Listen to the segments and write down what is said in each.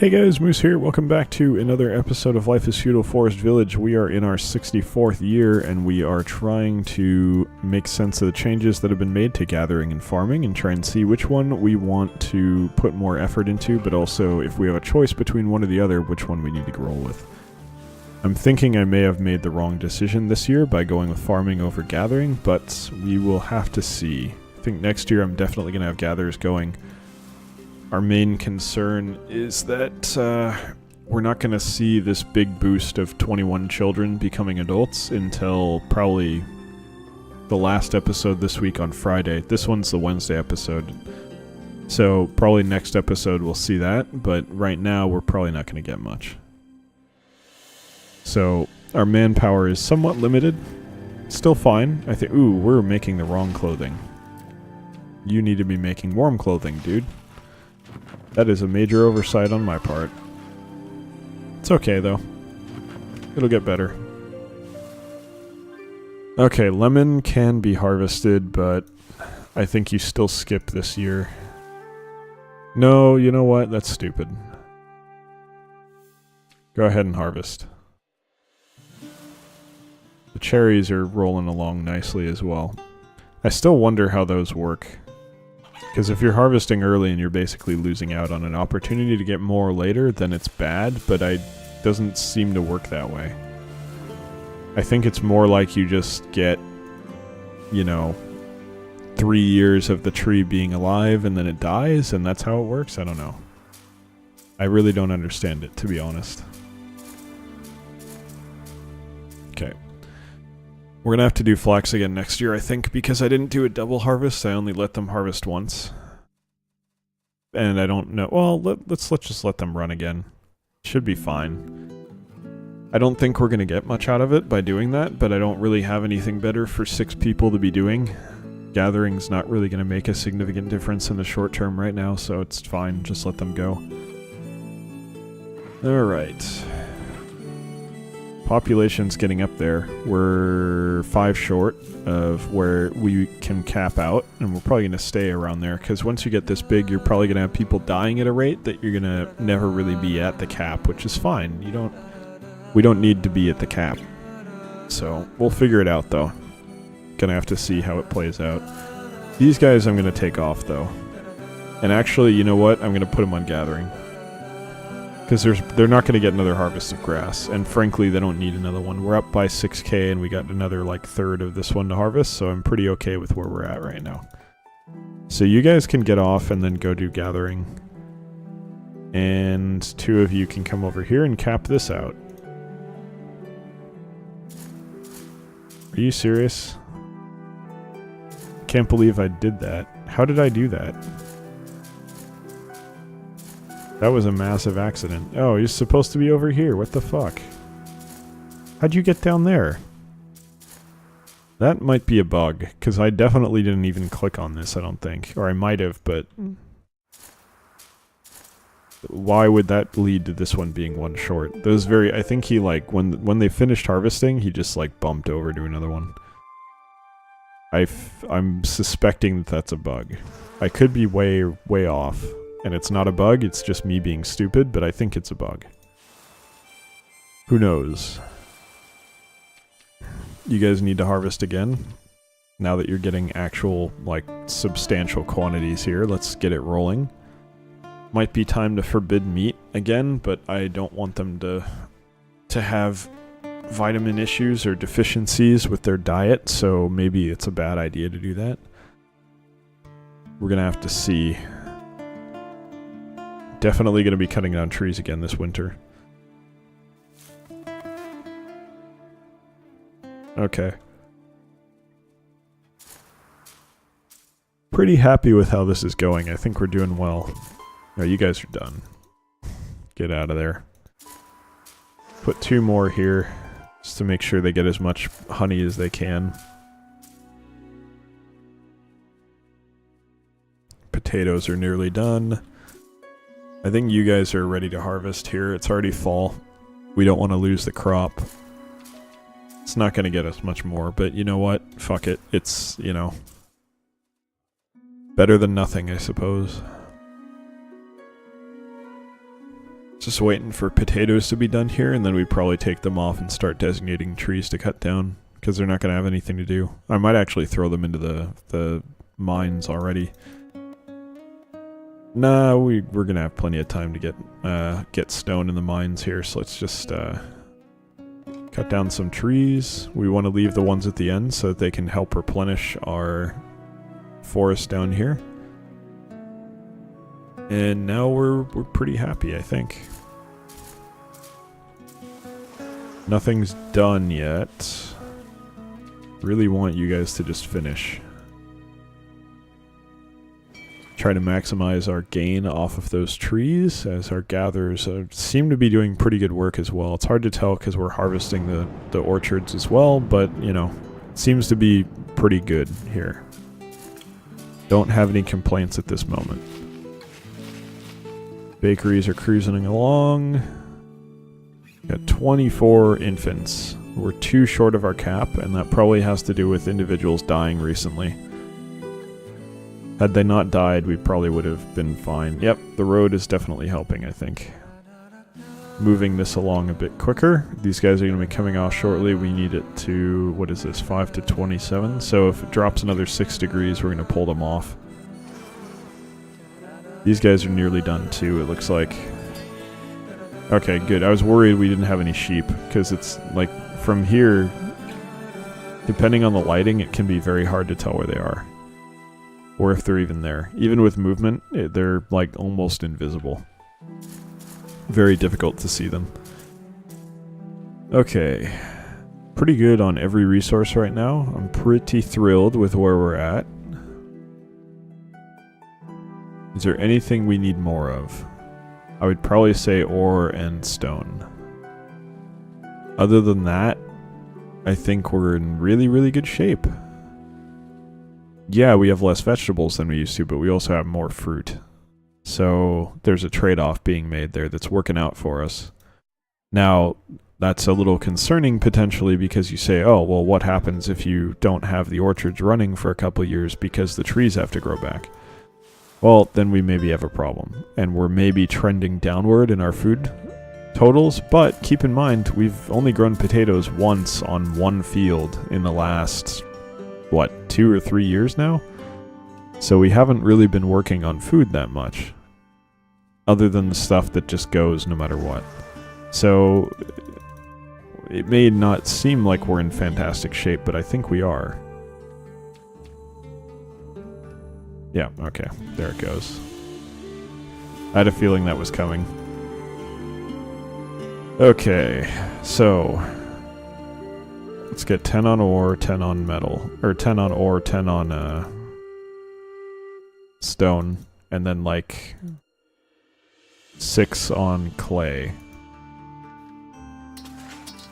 Hey guys, Moose here. Welcome back to another episode of Life is Feudal Forest Village. We are in our 64th year and we are trying to make sense of the changes that have been made to gathering and farming and try and see which one we want to put more effort into, but also if we have a choice between one or the other, which one we need to roll with. I'm thinking I may have made the wrong decision this year by going with farming over gathering, but we will have to see. I think next year I'm definitely going to have gatherers going. Our main concern is that we're not going to see this big boost of 21 children becoming adults until probably the last episode this week on Friday. This one's the Wednesday episode. So probably next episode we'll see that, but right now we're probably not going to get much. So our manpower is somewhat limited. Still fine. I think. Ooh, we're making the wrong clothing. You need to be making warm clothing, dude. That is a major oversight on my part. It's okay, though. It'll get better. Okay, lemon can be harvested, but I think you still skip this year. No, you know what? That's stupid. Go ahead and harvest. The cherries are rolling along nicely as well. I still wonder how those work. Because if you're harvesting early and you're basically losing out on an opportunity to get more later, then it's bad, but it doesn't seem to work that way. I think it's more like you just get, you know, 3 years of the tree being alive and then it dies, and that's how it works? I don't know. I really don't understand it, to be honest. Okay. We're gonna have to do flax again next year, I think, because I didn't do a double harvest. I only let them harvest once. And I don't know. Well, let's just let them run again. Should be fine. I don't think we're gonna get much out of it by doing that, but I don't really have anything better for 6 people to be doing. Gathering's not really gonna make a significant difference in the short term right now, so it's fine. Just let them go. Alright. Population's getting up there. We're 5 short of where we can cap out, and we're probably going to stay around there, because once you get this big, you're probably going to have people dying at a rate that you're going to never really be at the cap, which is fine. We don't need to be at the cap. So, we'll figure it out, though. Gonna have to see how it plays out. These guys I'm going to take off, though. And actually, you know what? I'm going to put them on gathering. Because they're not going to get another harvest of grass, and frankly, they don't need another one. We're up by 6k, and we got another, like, third of this one to harvest, so I'm pretty okay with where we're at right now. So you guys can get off and then go do gathering. And 2 of you can come over here and cap this out. Are you serious? Can't believe I did that. How did I do that? That was a massive accident. Oh, he's supposed to be over here. What the fuck? How'd you get down there? That might be a bug, because I definitely didn't even click on this, I don't think. Or I might have, but... why would that lead to this one being 1 short? That was very... I think he, like, when they finished harvesting, he just, like, bumped over to another one. I'm suspecting that that's a bug. I could be way off. And it's not a bug, it's just me being stupid, but I think it's a bug. Who knows? You guys need to harvest again. Now that you're getting actual, like, substantial quantities here, let's get it rolling. Might be time to forbid meat again, but I don't want them to have vitamin issues or deficiencies with their diet, so maybe it's a bad idea to do that. We're gonna have to see. Definitely going to be cutting down trees again this winter. Okay. Pretty happy with how this is going. I think we're doing well. Oh, you guys are done. Get out of there. Put 2 more here, just to make sure they get as much honey as they can. Potatoes are nearly done. I think you guys are ready to harvest here. It's already fall. We don't want to lose the crop. It's not going to get us much more, but you know what? Fuck it. It's, you know, better than nothing, I suppose. Just waiting for potatoes to be done here, and then we probably take them off and start designating trees to cut down, because they're not going to have anything to do. I might actually throw them into the mines already. Nah, we're going to have plenty of time to get stone in the mines here, so let's just cut down some trees. We want to leave the ones at the end so that they can help replenish our forest down here. And now we're pretty happy, I think. Nothing's done yet. Really want you guys to just finish. Try to maximize our gain off of those trees, as our gatherers seem to be doing pretty good work as well. It's hard to tell because we're harvesting the orchards as well, but, you know, it seems to be pretty good here. Don't have any complaints at this moment. Bakeries are cruising along. Got 24 infants. We're too short of our cap, and that probably has to do with individuals dying recently. Had they not died, we probably would have been fine. Yep, the road is definitely helping, I think. Moving this along a bit quicker. These guys are going to be coming off shortly. We need it to, what is this, 5 to 27? So if it drops another 6 degrees, we're going to pull them off. These guys are nearly done too, it looks like. Okay, good. I was worried we didn't have any sheep, because it's like, from here, depending on the lighting, it can be very hard to tell where they are. Or if they're even there. Even with movement, they're like almost invisible. Very difficult to see them. Okay. Pretty good on every resource right now. I'm pretty thrilled with where we're at. Is there anything we need more of? I would probably say ore and stone. Other than that, I think we're in really, really good shape. Yeah, we have less vegetables than we used to, but we also have more fruit. So there's a trade-off being made there that's working out for us. Now, that's a little concerning potentially, because you say, oh, well, what happens if you don't have the orchards running for a couple of years because the trees have to grow back? Well, then we maybe have a problem, and we're maybe trending downward in our food totals, but keep in mind, we've only grown potatoes once on one field in the last, what, 2 or 3 years now? So we haven't really been working on food that much, other than the stuff that just goes no matter what. So it may not seem like we're in fantastic shape, but I think we are. Yeah, okay. There it goes. I had a feeling that was coming. Okay, so let's get 10 on ore, 10 on metal. Or 10 on ore, 10 on stone. And then like 6 on clay.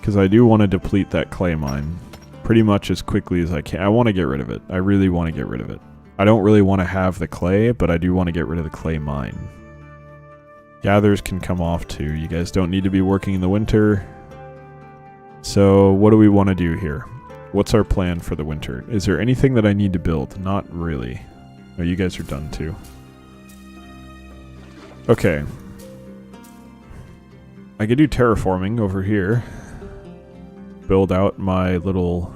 Because I do want to deplete that clay mine pretty much as quickly as I can. I want to get rid of it. I really want to get rid of it. I don't really want to have the clay, but I do want to get rid of the clay mine. Gatherers can come off too. You guys don't need to be working in the winter. So what do we want to do here? What's our plan for the winter? Is there anything that I need to build? Not really. Oh, you guys are done too. Okay. I could do terraforming over here. Build out my little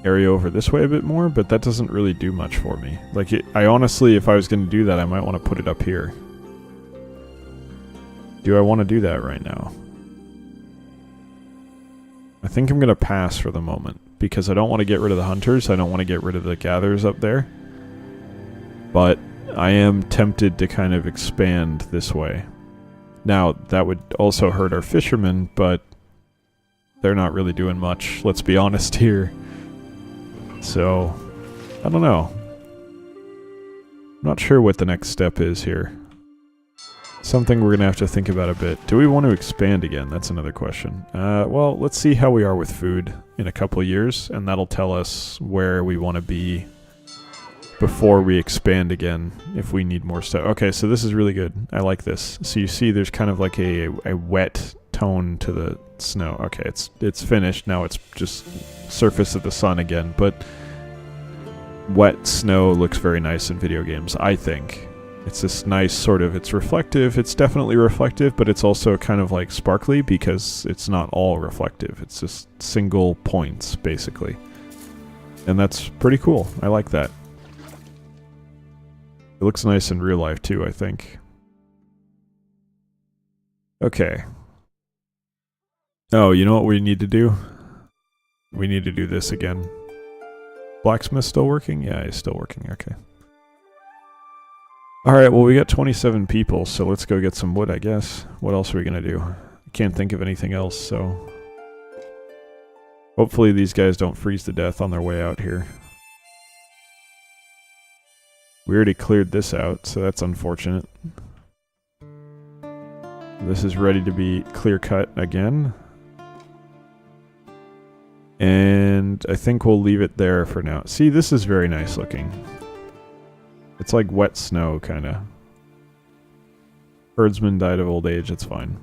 area over this way a bit more, but that doesn't really do much for me. Like, I honestly, if I was going to do that, I might want to put it up here. Do I want to do that right now? I think I'm going to pass for the moment, because I don't want to get rid of the hunters, I don't want to get rid of the gatherers up there. But I am tempted to kind of expand this way. Now, that would also hurt our fishermen, but they're not really doing much, let's be honest here. So, I don't know. I'm not sure what the next step is here. Something we're going to have to think about a bit. Do we want to expand again? That's another question. Well, let's see how we are with food in a couple of years, and that'll tell us where we want to be before we expand again, if we need more stuff. Okay, so this is really good. I like this. So you see there's kind of like a wet tone to the snow. Okay, it's finished. Now it's just surface of the sun again, but wet snow looks very nice in video games, I think. It's this nice sort of, it's reflective, it's definitely reflective, but it's also kind of like sparkly because it's not all reflective. It's just single points, basically. And that's pretty cool. I like that. It looks nice in real life too, I think. Okay. Oh, you know what we need to do? We need to do this again. Blacksmith still working? Yeah, he's still working. Okay. Alright, well we got 27 people, so let's go get some wood, I guess. What else are we gonna do? I can't think of anything else, so... Hopefully these guys don't freeze to death on their way out here. We already cleared this out, so that's unfortunate. This is ready to be clear-cut again. And I think we'll leave it there for now. See, this is very nice looking. It's like wet snow, kinda. Herdsman died of old age, it's fine.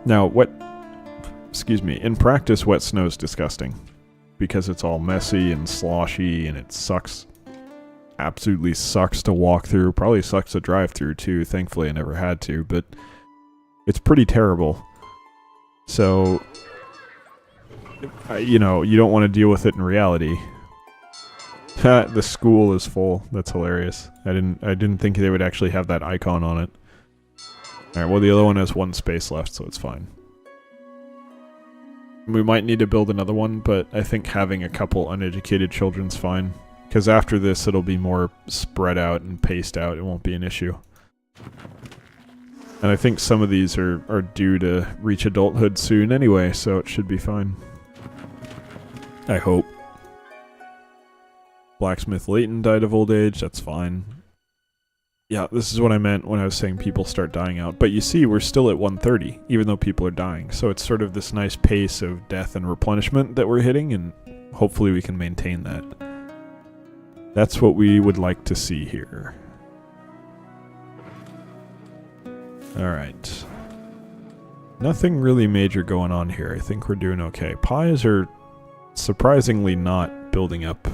Now, excuse me, in practice, wet snow is disgusting. Because it's all messy and sloshy and it sucks. Absolutely sucks to walk through. Probably sucks to drive through too. Thankfully I never had to, but it's pretty terrible. So, you know, you don't want to deal with it in reality. The school is full. That's hilarious. I didn't think they would actually have that icon on it. Alright, well the other one has one space left, so it's fine. We might need to build another one, but I think having a couple uneducated children's fine. Because after this, it'll be more spread out and paced out. It won't be an issue. And I think some of these are due to reach adulthood soon anyway, so it should be fine. I hope. Blacksmith Leighton died of old age. That's fine. Yeah, this is what I meant when I was saying people start dying out. But you see, we're still at 130, even though people are dying. So it's sort of this nice pace of death and replenishment that we're hitting, and hopefully we can maintain that. That's what we would like to see here. Alright. Nothing really major going on here. I think we're doing okay. Pies are surprisingly not building up.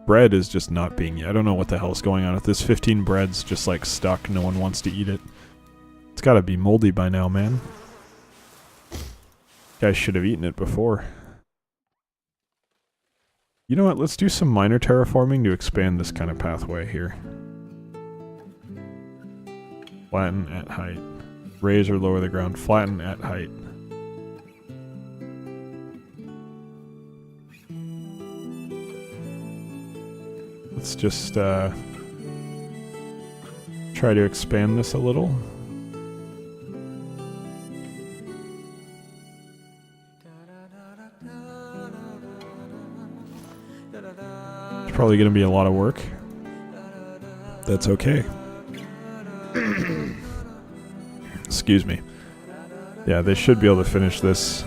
Bread is just not being... I don't know what the hell's going on with this. 15 bread's just like stuck. No one wants to eat it. It's gotta be moldy by now, man. Guys should have eaten it before. You know what, let's do some minor terraforming to expand this kind of pathway here. Flatten at height. Raise or lower the ground. Flatten at height. Let's just try to expand this a little. Probably going to be a lot of work. That's okay. Excuse me. Yeah, they should be able to finish this.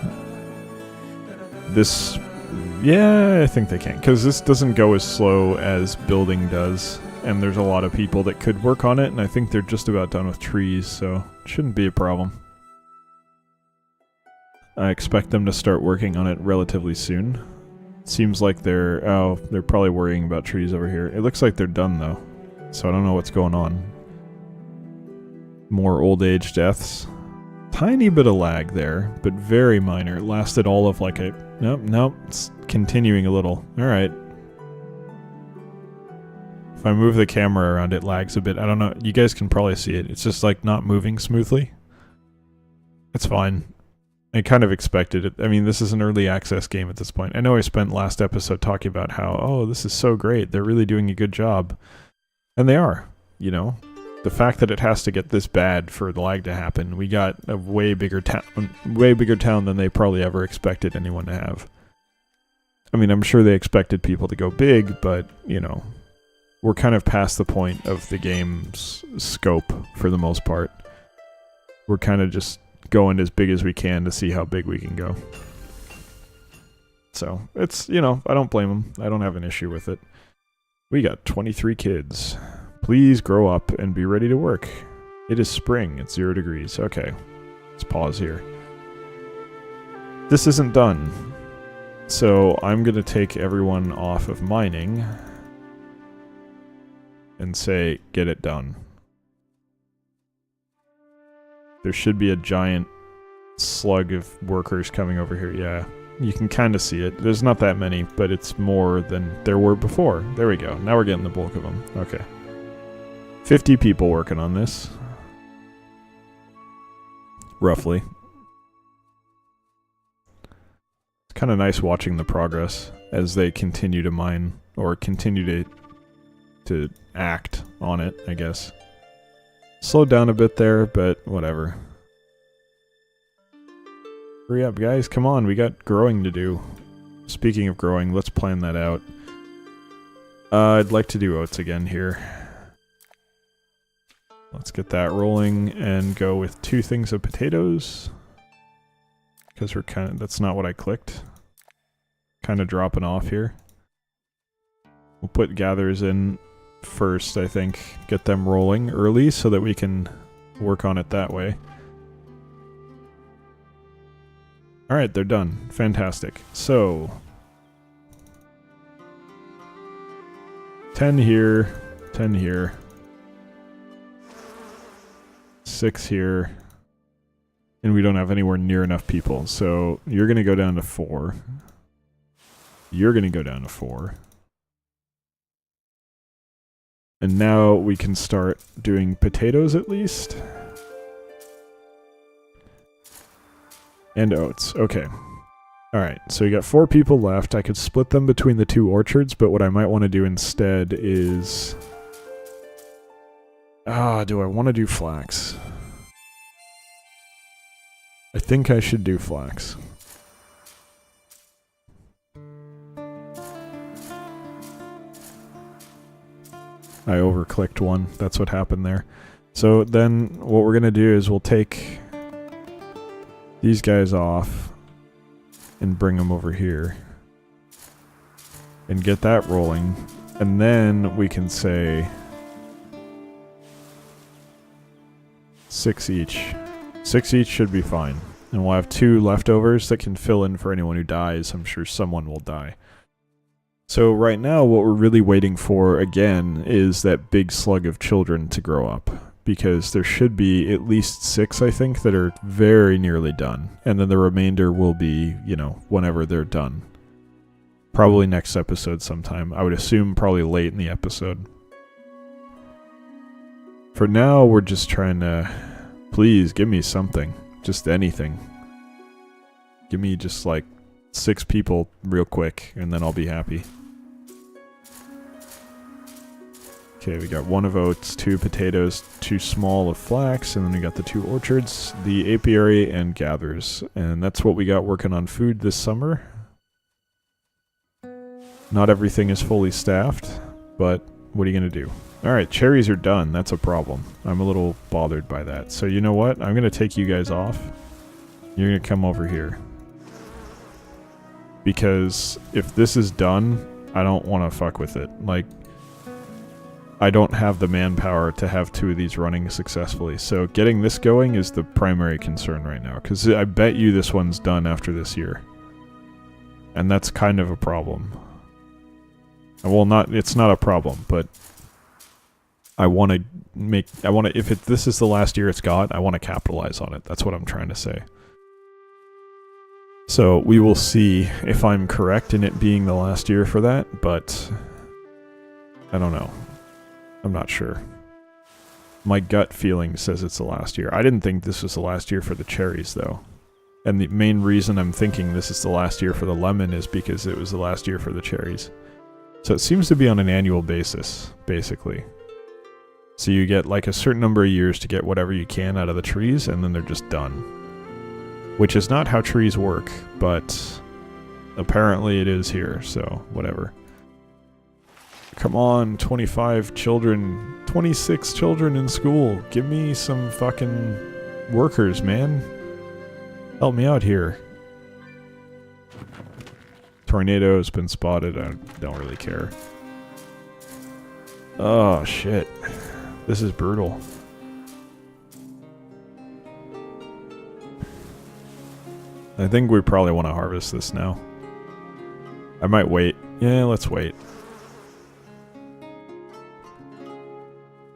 Yeah, I think they can, because this doesn't go as slow as building does, and there's a lot of people that could work on it, and I think they're just about done with trees, so it shouldn't be a problem. I expect them to start working on it relatively soon. Seems like they're probably worrying about trees over here. It looks like they're done though, so I don't know what's going on. More old age deaths. Tiny bit of lag there, but very minor. It lasted all of like a... Nope, it's continuing a little. Alright. If I move the camera around, it lags a bit. I don't know, you guys can probably see it. It's just like not moving smoothly. It's fine. I kind of expected it. I mean, this is an early access game at this point. I know I spent last episode talking about how, oh, this is so great. They're really doing a good job. And they are, you know. The fact that it has to get this bad for the lag to happen, we got a way bigger town than they probably ever expected anyone to have. I mean, I'm sure they expected people to go big, but, you know, we're kind of past the point of the game's scope for the most part. We're kind of just going as big as we can to see how big we can go. So, it's, you know, I don't blame them. I don't have an issue with it. We got 23 kids. Please grow up and be ready to work. It is spring. It's 0 degrees. Okay. Let's pause here. This isn't done. So I'm going to take everyone off of mining. and say, get it done. There should be a giant slug of workers coming over here. Yeah, you can kind of see it. There's not that many, but it's more than there were before. There we go. Now we're getting the bulk of them. Okay. 50 people working on this. Roughly. It's kind of nice watching the progress as they continue to mine, or continue to act on it, I guess. Slowed down a bit there, but whatever. Hurry up, guys. Come on, we got growing to do. Speaking of growing, let's plan that out. I'd like to do oats again here. Let's get that rolling and go with 2 things of potatoes. Because we're kind of... that's not what I clicked. Kind of dropping off here. We'll put gatherers in first, I think. Get them rolling early so that we can work on it that way. Alright, they're done. Fantastic. So... 10 here, 10 here. 6 here. And we don't have anywhere near enough people, so you're gonna go down to 4. You're gonna go down to 4. And now we can start doing potatoes at least. And oats. Okay. Alright, so you got 4 people left. I could split them between the 2 orchards, but what I might want to do instead is... do I want to do flax? I think I should do flax. I overclicked one. That's what happened there. So then what we're going to do is we'll take these guys off and bring them over here and get that rolling. And then we can say 6 each. 6 each should be fine. And we'll have 2 leftovers that can fill in for anyone who dies. I'm sure someone will die. So right now what we're really waiting for, again, is that big slug of children to grow up. Because there should be at least 6, I think, that are very nearly done. And then the remainder will be, you know, whenever they're done. Probably next episode sometime. I would assume probably late in the episode. For now, we're just trying to... Please, give me something. Just anything. Give me just like 6 people real quick, and then I'll be happy. Okay, we got 1 of oats, 2 potatoes, 2 small of flax, and then we got the 2 orchards, the apiary, and gathers. And that's what we got working on food this summer. Not everything is fully staffed, but what are you going to do? Alright, cherries are done. That's a problem. I'm a little bothered by that. So you know what? I'm going to take you guys off. You're going to come over here. Because if this is done, I don't want to fuck with it. Like, I don't have the manpower to have 2 of these running successfully. So getting this going is the primary concern right now. Because I bet you this one's done after this year. And that's kind of a problem. Well, it's not a problem, but I want to if this is the last year it's got, I want to capitalize on it. That's what I'm trying to say. So we will see if I'm correct in it being the last year for that, but I don't know. I'm not sure. My gut feeling says it's the last year. I didn't think this was the last year for the cherries, though. And the main reason I'm thinking this is the last year for the lemon is because it was the last year for the cherries. So it seems to be on an annual basis, basically. So you get like a certain number of years to get whatever you can out of the trees, and then they're just done. Which is not how trees work, but apparently it is here, so whatever. Come on, 25 children, 26 children in school. Give me some fucking workers, man. Help me out here. Tornado has been spotted. I don't really care. Oh, shit. This is brutal. I think we probably want to harvest this now. I might wait. Yeah, let's wait.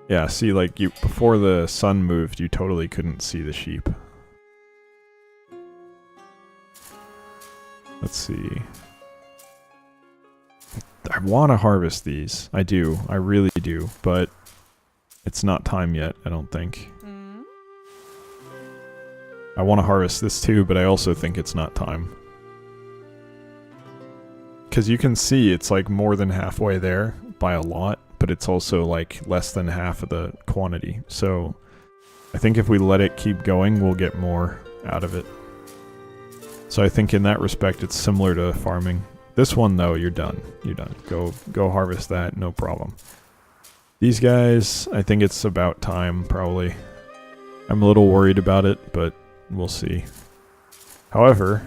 Yeah, see, like, before the sun moved, you totally couldn't see the sheep. Let's see. I want to harvest these. I do. I really do. But it's not time yet, I don't think. I want to harvest this too, but I also think it's not time. Because you can see it's like more than halfway there by a lot, but it's also like less than half of the quantity. So I think if we let it keep going, we'll get more out of it. So I think in that respect, it's similar to farming. This one, though, you're done. You're done. Go harvest that, no problem. These guys, I think it's about time, probably. I'm a little worried about it, but we'll see. However,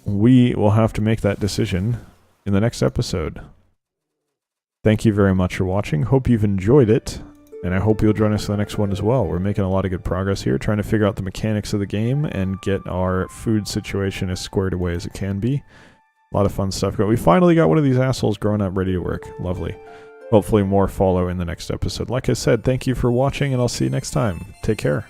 we will have to make that decision in the next episode. Thank you very much for watching. Hope you've enjoyed it, and I hope you'll join us for the next one as well. We're making a lot of good progress here, trying to figure out the mechanics of the game and get our food situation as squared away as it can be. A lot of fun stuff going. We finally got one of these assholes grown up, ready to work. Lovely. Hopefully more follow in the next episode. Like I said, thank you for watching, and I'll see you next time. Take care.